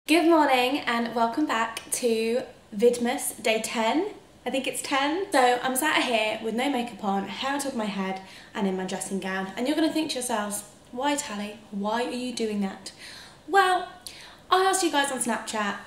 Good morning and welcome back to Vidmas day 10. I think it's 10. So I'm sat here with no makeup on, hair on top of my head and in my dressing gown. And you're going to think to yourselves, why Tally? Why are you doing that? Well, I asked you guys on Snapchat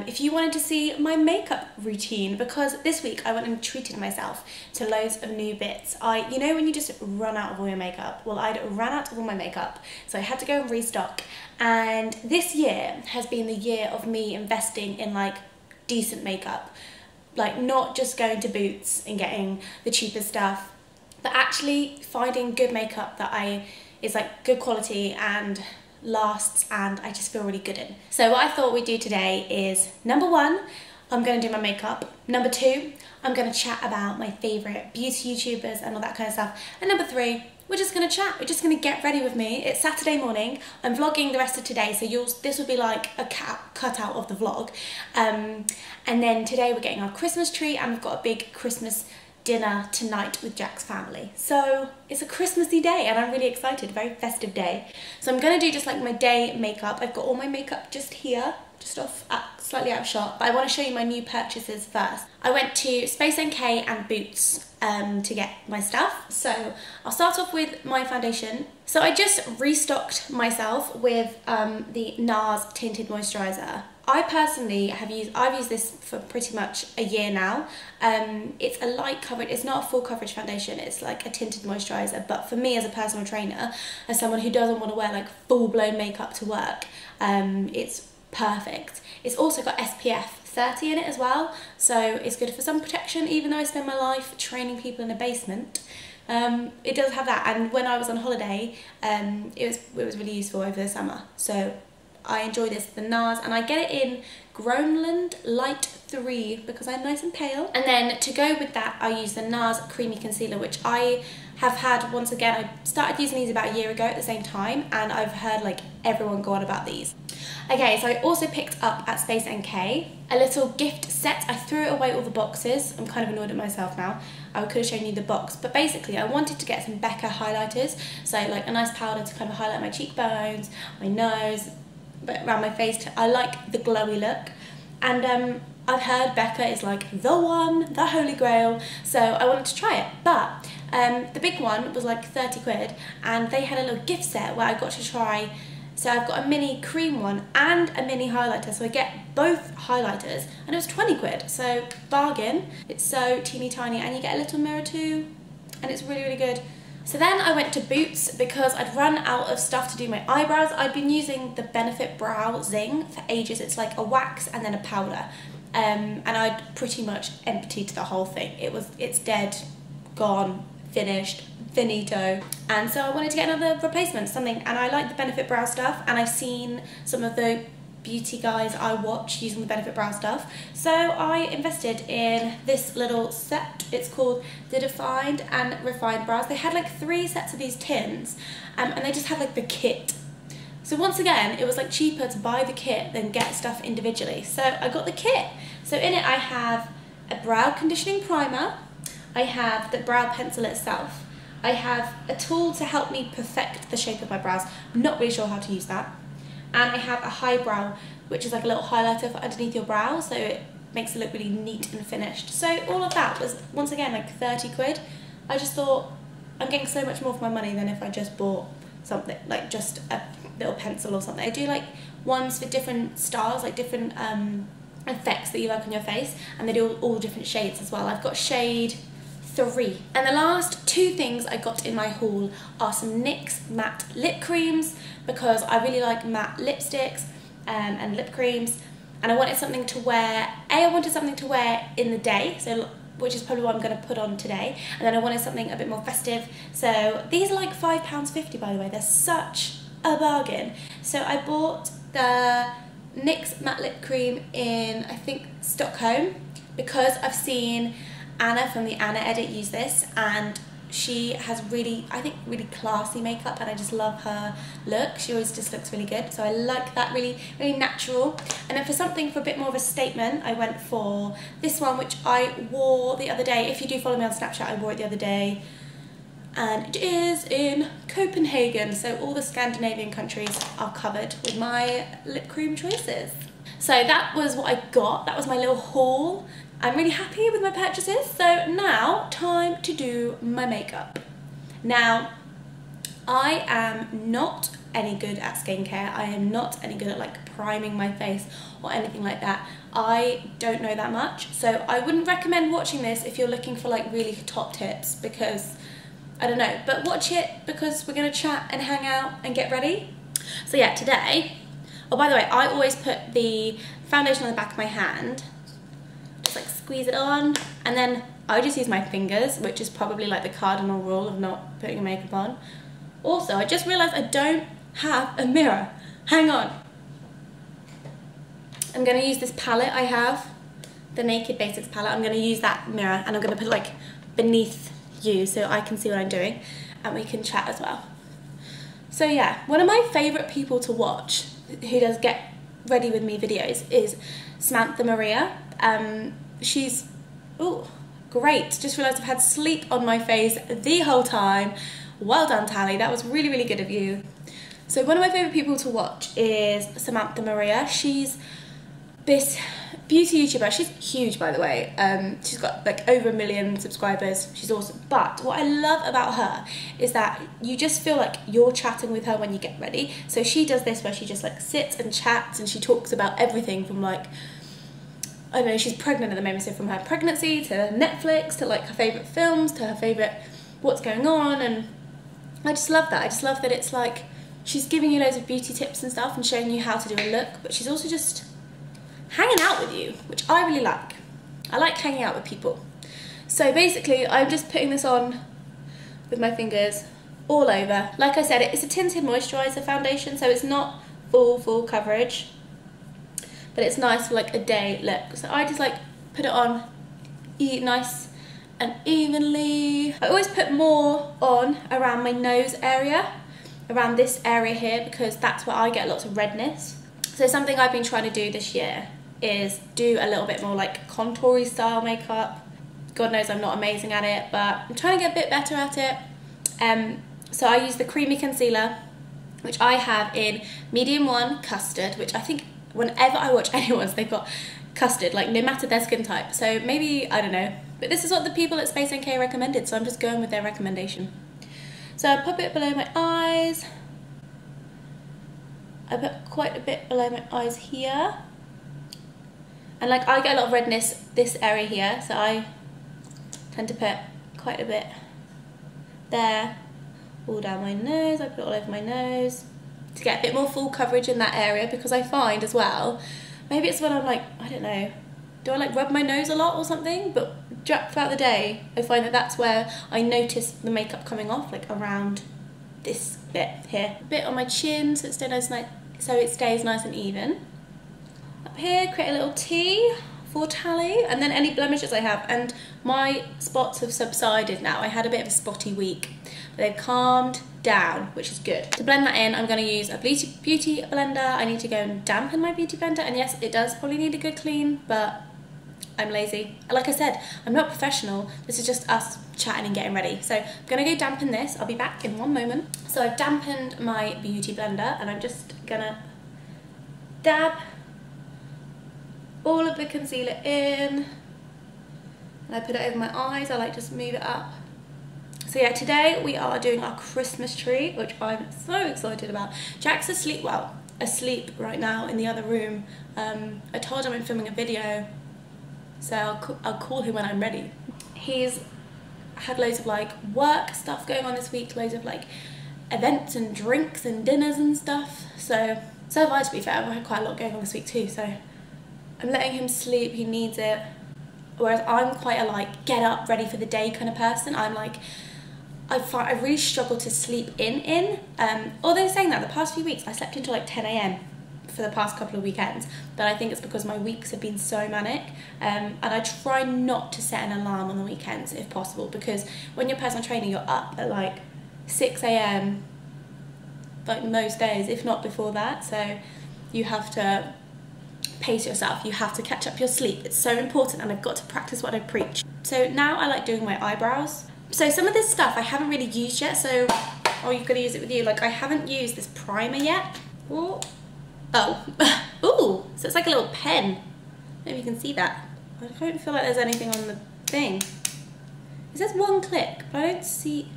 if you wanted to see my makeup routine because this week I went and treated myself to loads of new bits. You know when you just run out of all your makeup? Well, I'd ran out of all my makeup, so I had to go and restock. And this year has been the year of me investing in like decent makeup. Like not just going to Boots and getting the cheapest stuff, but actually finding good makeup that is like good quality and lasts and I just feel really good in. So what I thought we'd do today is, number one, I'm going to do my makeup. Number two, I'm going to chat about my favourite beauty YouTubers and all that kind of stuff. And number three, we're just going to chat. We're just going to get ready with me. It's Saturday morning. I'm vlogging the rest of today, so this will be like a cut out of the vlog. And then today we're getting our Christmas tree and we've got a big Christmas dinner tonight with Jack's family. So it's a Christmassy day and I'm really excited, a very festive day. So I'm going to do just like my day makeup. I've got all my makeup just here, just off slightly out of shot, but I want to show you my new purchases first. I went to Space NK and Boots to get my stuff. So I'll start off with my foundation. So I just restocked myself with the NARS Tinted Moisturiser. I personally I've used this for pretty much a year now. It's a light coverage, it's not a full coverage foundation, it's like a tinted moisturiser, but for me as a personal trainer, as someone who doesn't want to wear like full-blown makeup to work, it's perfect. It's also got SPF 30 in it as well, so it's good for sun protection. Even though I spend my life training people in a basement, it does have that. And when I was on holiday, it was really useful over the summer, so I enjoy this, the NARS, and I get it in Groenland Light 3 because I'm nice and pale. And then to go with that, I use the NARS Creamy Concealer, which I have had, once again, I started using these about a year ago at the same time, and I've heard like everyone go on about these. Okay, so I also picked up at Space NK a little gift set. I threw away all the boxes. I'm kind of annoyed at myself now. I could have shown you the box, but basically I wanted to get some Becca highlighters, so like a nice powder to kind of highlight my cheekbones, my nose, but around my face. I like the glowy look, and I've heard Becca is like the one, the holy grail, so I wanted to try it. But the big one was like 30 quid, and they had a little gift set where I got to try. So I've got a mini cream one and a mini highlighter, so I get both highlighters, and it was 20 quid, so bargain. It's so teeny tiny, and you get a little mirror too, and it's really, really good. So then I went to Boots because I'd run out of stuff to do my eyebrows. I'd been using the Benefit Brow Zing for ages. It's like a wax and then a powder, and I'd pretty much emptied the whole thing. It's dead, gone, finished, finito. And so I wanted to get another replacement, something, and I like the Benefit Brow stuff, and I've seen some of the beauty guys I watch using the Benefit Brow stuff, so I invested in this little set. It's called the Defined and Refined Brows. They had like 3 sets of these tins, and they just had like the kit. So once again, it was like cheaper to buy the kit than get stuff individually, so I got the kit. So in it I have a brow conditioning primer, I have the brow pencil itself, I have a tool to help me perfect the shape of my brows. I'm not really sure how to use that. And I have a highbrow, which is like a little highlighter for underneath your brow, so it makes it look really neat and finished. So all of that was, once again, like 30 quid. I just thought, I'm getting so much more for my money than if I just bought something, like just a little pencil or something. I do like ones for different styles, like different effects that you like on your face, and they do all different shades as well. I've got shade 3. And the last 2 things I got in my haul are some NYX matte lip creams, because I really like matte lipsticks and lip creams, and I wanted something to wear. I wanted something to wear in the day, so which is probably what I'm going to put on today, and then I wanted something a bit more festive. So these are like £5.50, by the way. They're such a bargain. So I bought the NYX matte lip cream in, I think, Stockholm, because I've seen Anna from the Anna Edit use this, and she has really, I think, really classy makeup, and I just love her look. She always just looks really good, so I like that, really, really natural. And then for something for a bit more of a statement, I went for this one, which I wore the other day. If you do follow me on Snapchat, I wore it the other day, and it is in Copenhagen, so all the Scandinavian countries are covered with my lip cream choices. So that was what I got. That was my little haul. I'm really happy with my purchases. So now, time to do my makeup. Now, I am not any good at skincare. I am not any good at like priming my face or anything like that. I don't know that much, so I wouldn't recommend watching this if you're looking for like really top tips, because I don't know, but watch it because we're gonna chat and hang out and get ready. So yeah, today, oh by the way, I always put the foundation on the back of my hand, just like squeeze it on, and then I just use my fingers, which is probably like the cardinal rule of not putting your makeup on. Also, I just realised I don't have a mirror. Hang on. I'm going to use this palette I have, the Naked Basics palette. I'm going to use that mirror and I'm going to put it like beneath you so I can see what I'm doing and we can chat as well. So yeah, one of my favourite people to watch who does get ready with me videos is Samantha Maria. She's, ooh, great. Just realised I've had sleep on my face the whole time. Well done, Tally. That was really, really good of you. So one of my favourite people to watch is Samantha Maria. She's this beauty YouTuber. She's huge, by the way. She's got like over 1 million subscribers. She's awesome. But what I love about her is that you just feel like you're chatting with her when you get ready. So she does this where she just like sits and chats and she talks about everything from like, I don't know, she's pregnant at the moment, so from her pregnancy to Netflix to like her favourite films to her favourite what's going on, and I just love that. I just love that it's like she's giving you loads of beauty tips and stuff and showing you how to do a look, but she's also just hanging out with you, which I really like. I like hanging out with people. So basically, I'm just putting this on with my fingers all over. Like I said, it's a tinted moisturiser foundation, so it's not full coverage, but it's nice for like a day look. So I just like put it on nice and evenly. I always put more on around my nose area, around this area here, because that's where I get lots of redness. So something I've been trying to do this year is do a little bit more like contoury style makeup. God knows I'm not amazing at it, but I'm trying to get a bit better at it. So I use the creamy concealer, which I have in medium 1 custard, which I think whenever I watch anyone's, they've got custard, like no matter their skin type. So maybe, I don't know, but this is what the people at Space NK recommended, so I'm just going with their recommendation. So I pop it below my eyes. I put quite a bit below my eyes here. And like I get a lot of redness this area here, so I tend to put quite a bit there, all down my nose. I put it all over my nose to get a bit more full coverage in that area, because I find as well, maybe it's when I'm like, I don't know, do I like rub my nose a lot or something? But throughout the day, I find that that's where I notice the makeup coming off, like around this bit here. A bit on my chin so it stays nice and even. Up here, create a little T for Tally, and then any blemishes I have. And my spots have subsided now. I had a bit of a spotty week, but they've calmed down, which is good. To blend that in, I'm going to use a beauty blender. I need to go and dampen my beauty blender, and yes, it does probably need a good clean, but I'm lazy. Like I said, I'm not professional. This is just us chatting and getting ready. So I'm going to go dampen this. I'll be back in 1 moment. So I've dampened my beauty blender, and I'm just going to dab all of the concealer in, and I put it over my eyes. I like just move it up. So yeah, today we are doing our Christmas tree, which I'm so excited about. Jack's asleep right now in the other room. I told him I'm filming a video, so I'll call him when I'm ready. He's had loads of like work stuff going on this week, loads of like events and drinks and dinners and stuff. So have I, to be fair. I've had quite a lot going on this week too, so I'm letting him sleep. He needs it. Whereas I'm quite a like get up, ready for the day kind of person. I'm like, I really struggle to sleep in. Although saying that, the past few weeks I slept until like 10 AM for the past couple of weekends, but I think it's because my weeks have been so manic, and I try not to set an alarm on the weekends if possible, because when you're personal trainer, you're up at like 6 AM like most days, if not before that, so you have to pace yourself, you have to catch up your sleep. It's so important, and I've got to practice what I preach. So now I like doing my eyebrows. So some of this stuff I haven't really used yet, so you've got to use it with you. Like I haven't used this primer yet. Ooh. Oh, ooh, So it's like a little pen. Maybe you can see that. I don't feel like there's anything on the thing. It says 1 click, but I don't see...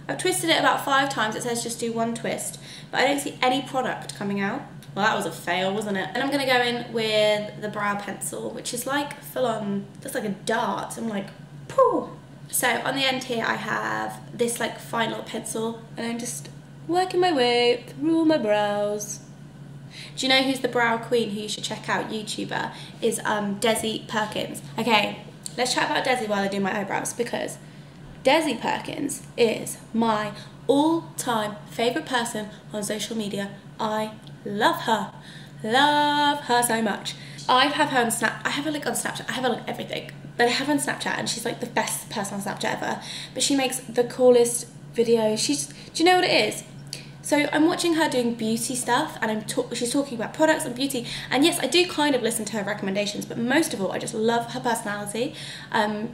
I've twisted it about 5 times. It says just do 1 twist, but I don't see any product coming out. Well, that was a fail, wasn't it? And I'm gonna go in with the brow pencil, which is like full on, looks like a dart. I'm like, pooh. So on the end here, I have this like fine little pencil, and I'm just working my way through all my brows. Do you know who's the brow queen who you should check out, YouTuber, is Desi Perkins. Okay, let's chat about Desi while I do my eyebrows, because Desi Perkins is my all-time favourite person on social media. I love her so much. I have her on Snap. I have her like on Snapchat. I have her like everything, but I have her on Snapchat, and she's like the best person on Snapchat ever. But she makes the coolest videos. Do you know what it is? So I'm watching her doing beauty stuff, and she's talking about products and beauty. And yes, I do kind of listen to her recommendations, but most of all, I just love her personality.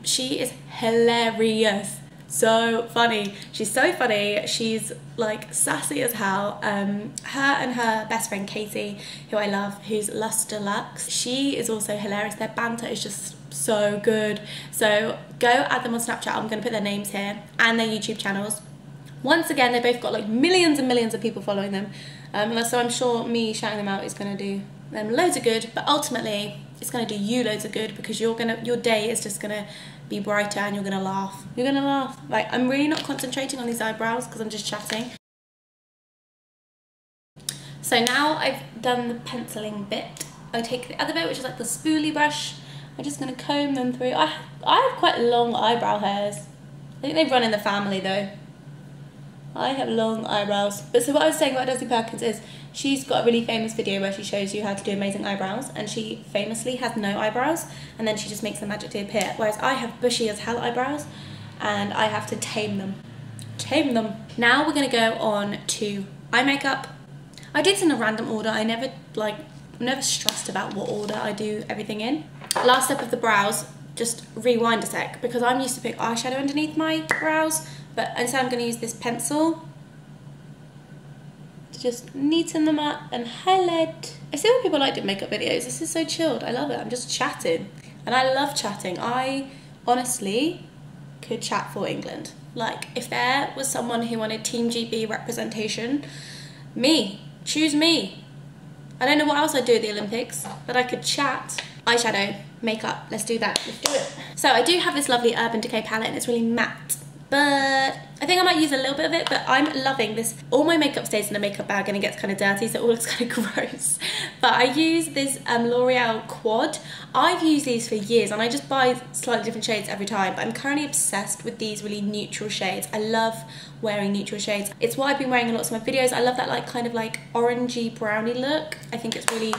She is hilarious. So funny. She's so funny. She's like sassy as hell. Her and her best friend Katie, who I love, who's Lust Deluxe, she is also hilarious. Their banter is just so good. So go add them on Snapchat. I'm gonna put their names here and their YouTube channels. Once again, they both got like millions and millions of people following them. So I'm sure me shouting them out is gonna do them loads of good, but ultimately it's gonna do you loads of good, because your day is just gonna be brighter, and you're gonna laugh. You're gonna laugh. Like, I'm really not concentrating on these eyebrows because I'm just chatting. So now I've done the penciling bit, I take the other bit, which is like the spoolie brush. I'm just gonna comb them through. I have quite long eyebrow hairs. I think they run in the family though. I have long eyebrows. But so what I was saying about Desi Perkins is she's got a really famous video where she shows you how to do amazing eyebrows, and she famously has no eyebrows, and then she just makes them magically appear. Whereas I have bushy as hell eyebrows, and I have to tame them. Tame them. Now we're gonna go on to eye makeup. I do this in a random order. I'm never stressed about what order I do everything in. Last step of the brows, just rewind a sec, because I'm used to put eyeshadow underneath my brows, but instead I'm going to use this pencil to just neaten them up and highlight. I see when people like doing makeup videos. This is so chilled. I love it. I'm just chatting, and I love chatting. I honestly could chat for England. Like, if there was someone who wanted Team GB representation, me, choose me. I don't know what else I'd do at the Olympics, but I could chat. Eyeshadow, makeup, let's do that, let's do it. So I do have this lovely Urban Decay palette, and it's really matte, but I think I might use a little bit of it, but I'm loving this. All my makeup stays in a makeup bag and it gets kind of dirty, so it all looks kind of gross. But I use this L'Oreal Quad. I've used these for years, and I just buy slightly different shades every time, but I'm currently obsessed with these really neutral shades. I love wearing neutral shades. It's what I've been wearing in lots of my videos. I love that like kind of like orangey browny look. I think it's really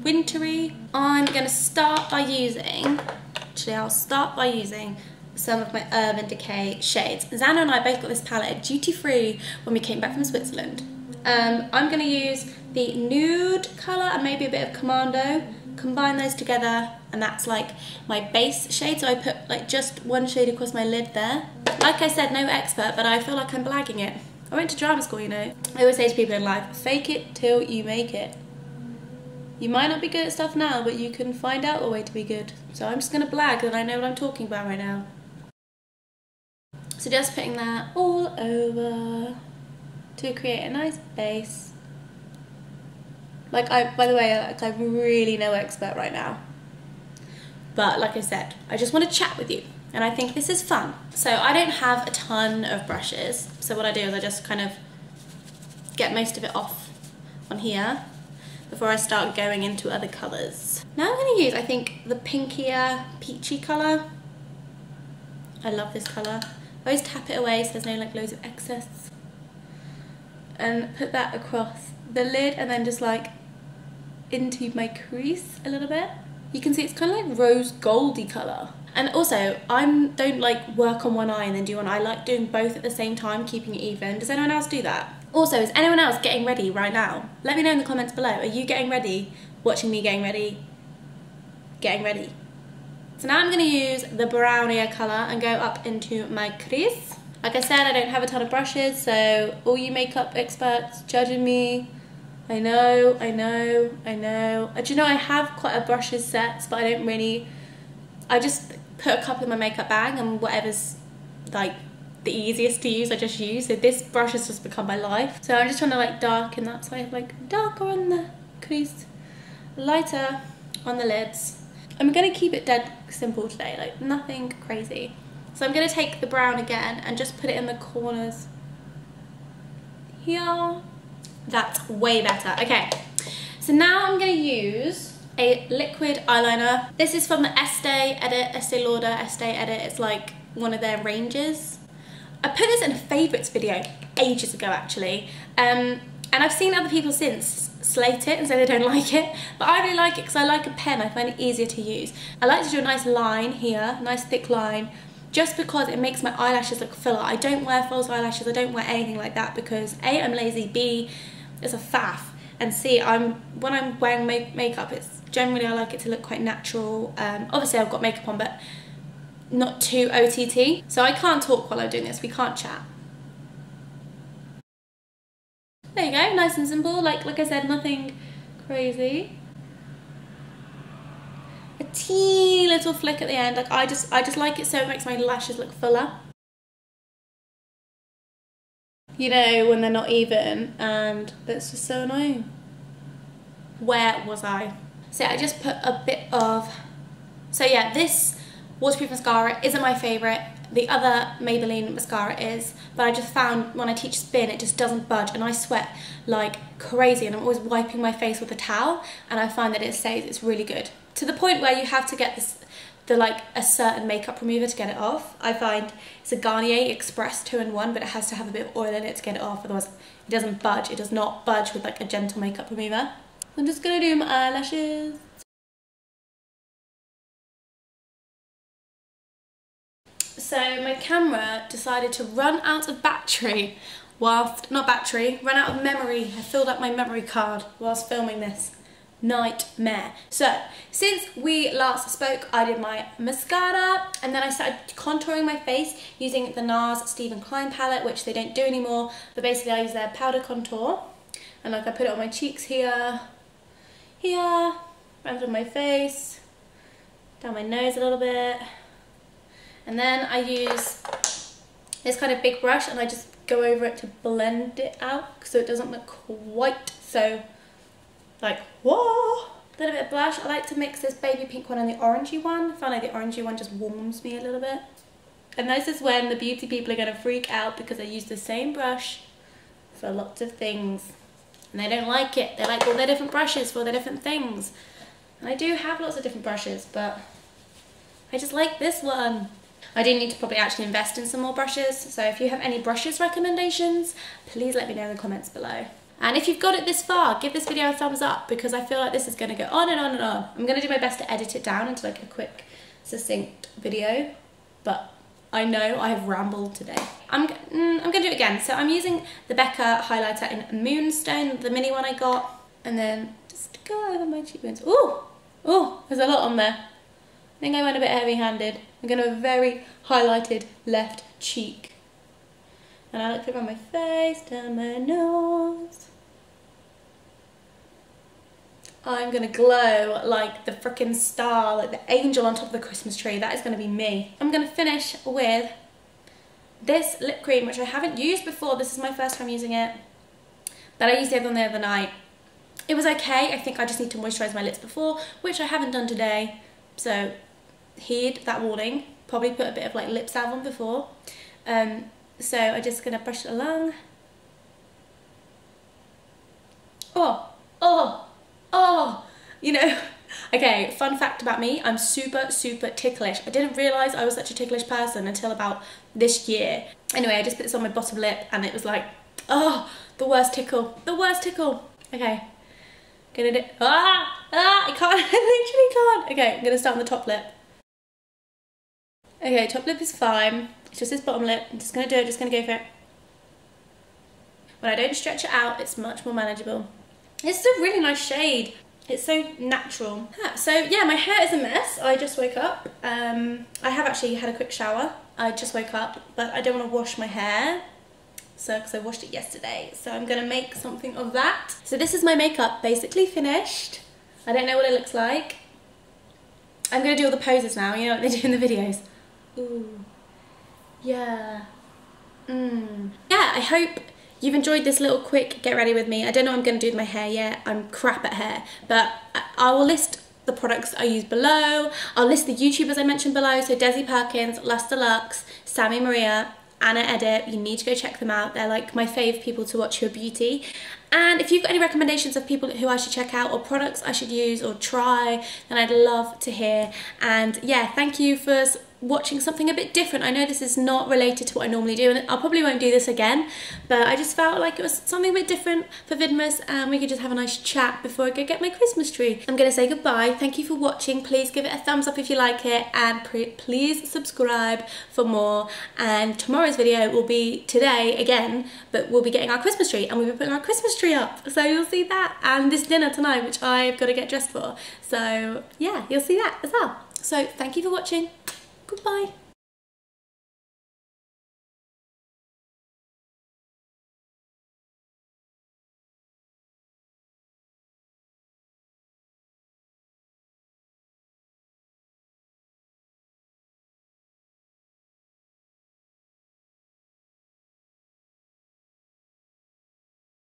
wintry. I'm gonna start by using, I'll start by using some of my Urban Decay shades. Xana and I both got this palette at duty free when we came back from Switzerland. I'm gonna use the nude colour and maybe a bit of Commando, combine those together, and that's like my base shade. So I put like just one shade across my lid there. Like I said, no expert, but I feel like I'm blagging it. I went to drama school, you know. I always say to people in life, fake it till you make it. You might not be good at stuff now, but you can find out a way to be good. So I'm just gonna blag that I know what I'm talking about right now. So just putting that all over to create a nice base. Like, by the way, I'm really no expert right now. But like I said, I just want to chat with you, and I think this is fun. So I don't have a ton of brushes. So what I do is I just kind of get most of it off on here before I start going into other colours. Now I'm going to use, I think, the pinkier peachy colour. I love this colour. I always tap it away so there's no like loads of excess. And put that across the lid, and then just like into my crease a little bit. You can see it's kind of like rose goldy colour. And also, don't like work on one eye and then do one eye. I like doing both at the same time, keeping it even. Does anyone else do that? Also, is anyone else getting ready right now? Let me know in the comments below. Are you getting ready? Watching me getting ready? Getting ready. So now I'm going to use the brownier colour and go up into my crease. Like I said, I don't have a ton of brushes, so all you makeup experts judging me, I know. Do you know I have quite a brushes set, but I don't really, I just put a couple in my makeup bag and whatever's like the easiest to use I just use. So this brush has just become my life. So I'm just trying to like darken that, so I have like darker on the crease, lighter on the lids. I'm gonna keep it dead simple today, like nothing crazy. So I'm gonna take the brown again and just put it in the corners here. That's way better. Okay, so now I'm gonna use a liquid eyeliner. This is from the Estee Lauder. It's like one of their ranges. I put this in a favourites video ages ago actually, and I've seen other people since slate it and say they don't like it, but I really like it because I like a pen. I find it easier to use. I like to do a nice line here, nice thick line, just because it makes my eyelashes look fuller. I don't wear false eyelashes, I don't wear anything like that because A, I'm lazy, B, it's a faff, and C, when I'm wearing makeup, it's generally I like it to look quite natural. Obviously I've got makeup on, but not too OTT. So I can't talk while I'm doing this, we can't chat. There you go, nice and simple, like I said, nothing crazy. A teeny little flick at the end, like I just like it so it makes my lashes look fuller. You know, when they're not even, and that's just so annoying. Where was I? So I just put a bit of, so yeah, this waterproof mascara isn't my favourite. The other Maybelline mascara is, but I just found when I teach spin, it just doesn't budge, and I sweat like crazy, and I'm always wiping my face with a towel, and I find that it stays, it's really good. To the point where you have to get this, like a certain makeup remover to get it off. I find it's a Garnier Express 2-in-1, but it has to have a bit of oil in it to get it off, otherwise it doesn't budge. It does not budge with like a gentle makeup remover. I'm just gonna do my eyelashes. So my camera decided to run out of battery whilst, run out of memory. I filled up my memory card whilst filming this. Nightmare. So since we last spoke, I did my mascara and then I started contouring my face using the NARS Stephen Klein palette, which they don't do anymore, but basically I use their powder contour, and like I put it on my cheeks here, around my face, down my nose a little bit, and then I use this kind of big brush and I just go over it to blend it out so it doesn't look quite so like, whoa! A little bit of blush. I like to mix this baby pink one and the orangey one. I find like the orangey one just warms me a little bit. And this is when the beauty people are going to freak out because I use the same brush for lots of things. And they don't like it. They like all their different brushes for their different things. And I do have lots of different brushes, but I just like this one. I do need to probably actually invest in some more brushes. So if you have any brushes recommendations, please let me know in the comments below. And if you've got it this far, give this video a thumbs up because I feel like this is going to go on and on and on. I'm going to do my best to edit it down into like a quick, succinct video, but I know I have rambled today. I'm going to do it again. So I'm using the Becca Highlight Set in Moonstone, the mini one I got, and then just go over my cheekbones. Ooh, ooh, there's a lot on there. I think I went a bit heavy-handed. I'm going to have a very highlighted left cheek. And I like to put it on my face, down my nose. I'm gonna glow like the frickin' star, like the angel on top of the Christmas tree. That is gonna be me. I'm gonna finish with this lip cream, which I haven't used before. This is my first time using it, but I used it on the other night. It was okay. I think I just need to moisturize my lips before, which I haven't done today. So heed that warning. Probably put a bit of like lip salve on before. So I'm just gonna brush it along. Oh, you know, okay, fun fact about me, I'm super ticklish. I didn't realise I was such a ticklish person until about this year. Anyway, I just put this on my bottom lip and it was like, oh, the worst tickle. Okay, gonna do, I can't, I literally can't. Okay, I'm gonna start on the top lip. Okay, top lip is fine. It's just this bottom lip. I'm just gonna do it, just gonna go for it. When I don't stretch it out, it's much more manageable. It's a really nice shade. It's so natural. So yeah, my hair is a mess. I just woke up. I have actually had a quick shower. I just woke up, but I don't want to wash my hair. So, because I washed it yesterday. So I'm gonna make something of that. So this is my makeup basically finished. I don't know what it looks like. I'm gonna do all the poses now, you know what they do in the videos. Ooh, yeah. Yeah, I hope you've enjoyed this little quick get ready with me. I don't know what I'm gonna do with my hair yet. I'm crap at hair, but I will list the products I use below. I'll list the YouTubers I mentioned below. So Desi Perkins, Lust Deluxe, Sammy Maria, Anna Edit. You need to go check them out. They're like my fave people to watch your beauty. And if you've got any recommendations of people who I should check out or products I should use or try, then I'd love to hear. And yeah, thank you for watching something a bit different. I know this is not related to what I normally do, and I probably won't do this again, but I just felt like it was something a bit different for Vidmas, and we could just have a nice chat before I go get my Christmas tree. I'm gonna say goodbye. Thank you for watching. Please give it a thumbs up if you like it, and please subscribe for more. And tomorrow's video will be today again, but we'll be getting our Christmas tree, and we'll be putting our Christmas tree up, so you'll see that, and this dinner tonight, which I've got to get dressed for. So yeah, you'll see that as well. So thank you for watching. Goodbye.